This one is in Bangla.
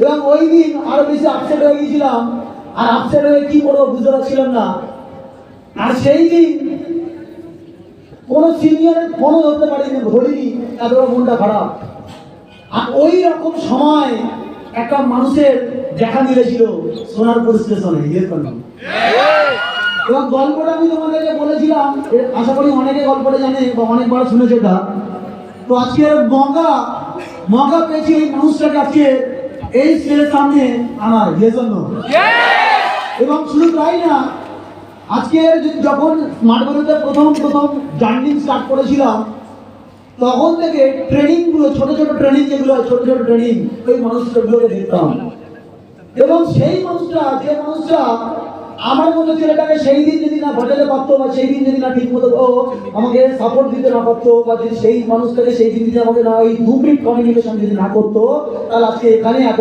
এবং ওই দিন আরো বেশি আপসেট হয়ে গেছিলাম, আর আপসেট হয়ে কি করবো বুঝতে পারছিলাম না। আর সেই দিন কোন সিনিয়রের ফোনও ধরতে পারিনি, ধরিনি, এত মনটা খারাপ। আর ওই রকম সময় একটা মানুষের দেখা মিলেছিল সোনারপুর স্টেশনে, এবং গল্পটা আমি তোমাদেরকে বলেছিলাম, আশা করি অনেকে গল্পটা জানে বা অনেকবার শুনেছে এটা। তো আজকে মগা পেয়েছি এই মানুষটাকে আজকে এই স্টেজের সামনে আনার জন্য। এবং শুধু তাই না, আজকে যখন স্মার্ট ভ্যালিতে প্রথম জার্নি স্টার্ট করেছিলাম, তখন থেকে ট্রেনিং গুলো, ছোট ট্রেনিং যেগুলো হয়, ছোট ট্রেনিং, ওই মানুষগুলোকে দেখতাম। এবং সেই মানুষটা, যে মানুষটা আমার মতো ছেলেটাকে সেই দিন যদি না বাজাতে পারতো, বা সেই দিন যদি না ঠিক মতো আমাকে সাপোর্ট দিতে না পারতো, বা যদি সেই মানুষটাকে সেই দিন যদি আমাকে না ওই 2 মিনিট কমিউনিকেশন যদি না করতো, তাহলে আজকে এখানে এত